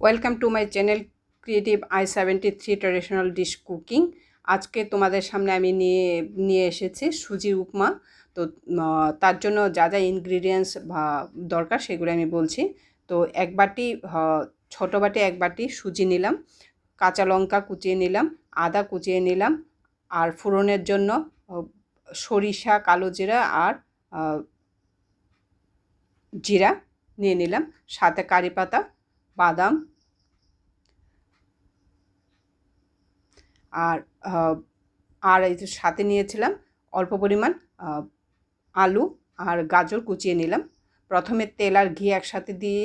Welcome to my channel creative i73 traditional dish cooking. আজকে তোমাদের সামনে আমি নিয়ে এসেছি সুজির উপমা। তো তার জন্য যা যা ইনগ্রিডিয়েন্টস দরকার সেগুলো আমি বলছি। তো এক বাটি ছোটো বাটি এক বাটি সুজি নিলাম, কাঁচা লঙ্কা কুচিয়ে নিলাম, আদা কুচিয়ে নিলাম, আর ফোড়নের জন্য সরিষা, কালো জিরা আর জিরা নিয়ে নিলাম, সাথে কারি পাতা, বাদাম আর আর এই সাথে নিয়েছিলাম অল্প পরিমাণ আলু আর গাজর কুচিয়ে নিলাম। প্রথমে তেল আর ঘি একসাথে দিয়ে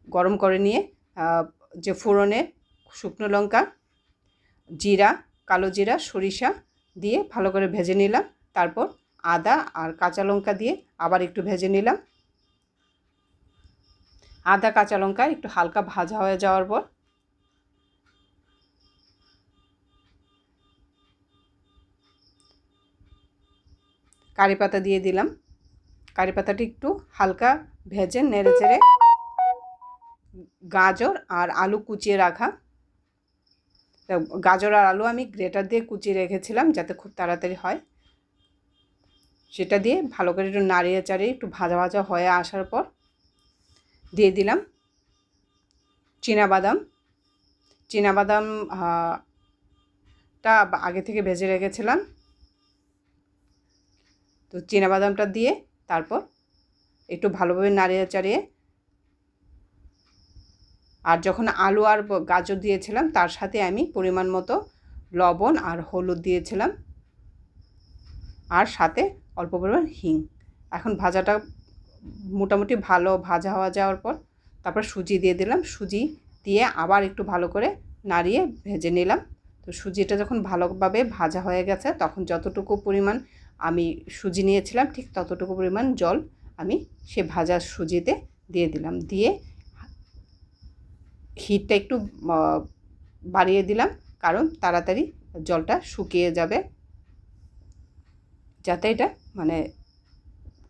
গরম করে নিয়ে যে ফোড়নে শুকনো লঙ্কা, জিরা, কালো জিরা, সরিষা দিয়ে ভালো করে ভেজে নিলাম। তারপর আদা আর কাঁচা লঙ্কা দিয়ে আবার একটু ভেজে নিলাম। আদা কাঁচা লঙ্কা একটু হালকা ভাজা হয়ে যাওয়ার পর কারি পাতা দিয়ে দিলাম। কারি পাতাটি একটু হালকা ভেজে নেড়ে চেড়ে গাজর আর আলু কুচিয়ে রাখা, গাজর আর আলু আমি গ্রেটার দিয়ে কুচিয়ে রেখেছিলাম যাতে খুব তাড়াতাড়ি হয়, সেটা দিয়ে ভালো করে একটু নাড়িয়ে চাড়িয়ে একটু ভাজা ভাজা হয়ে আসার পর দিয়ে দিলাম চীনাবাদামটা আগে থেকে ভেজে রেখেছিলাম। তো চীনাবাদামটা দিয়ে তারপর একটু ভালোভাবে নাড়িয়ে চাড়িয়ে, আর যখন আলু আর গাজর দিয়েছিলাম তার সাথে আমি পরিমাণ মতো লবণ আর হলুদ দিয়েছিলাম, আর সাথে অল্প পরিমাণ হিং। এখন ভাজাটা মোটামুটি ভালো ভাজা হওয়া যাওয়ার পর তারপর সুজি দিয়ে দিলাম। সুজি দিয়ে আবার একটু ভালো করে নাড়িয়ে ভেজে নিলাম। তো সুজিটা যখন ভালোভাবে ভাজা হয়ে গেছে তখন যতটুকু পরিমাণ আমি সুজি নিয়েছিলাম ঠিক ততটুকু পরিমাণ জল আমি সে ভাজা সুজিতে দিয়ে দিলাম। দিয়ে হিটটা একটু বাড়িয়ে দিলাম, কারণ তাড়াতাড়ি জলটা শুকিয়ে যাবে, যাতে এটা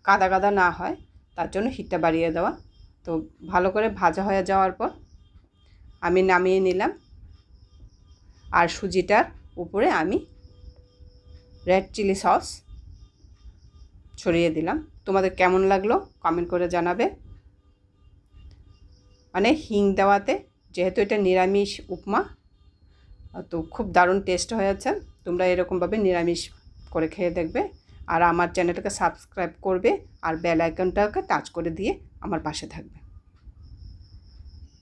কাদা কাদা না হয়, তার জন্য হিটটা বাড়িয়ে দেওয়া। তো ভালো করে ভাজা হয়ে যাওয়ার পর আমি নামিয়ে নিলাম, আর সুজিটার উপরে আমি রেড চিলি সস ছড়িয়ে দিলাম। তোমাদের কেমন লাগলো কমেন্ট করে জানাবে। হিং দেওয়াতে যেহেতু এটা নিরামিষ উপমা, তো খুব দারুণ টেস্ট হয়েছে। তোমরা এরকমভাবে নিরামিষ করে খেয়ে দেখবে, আর আমার চ্যানেলটাকে সাবস্ক্রাইব করবে আর বেল আইকনটাকে টাচ করে দিয়ে আমার পাশে থাকবে।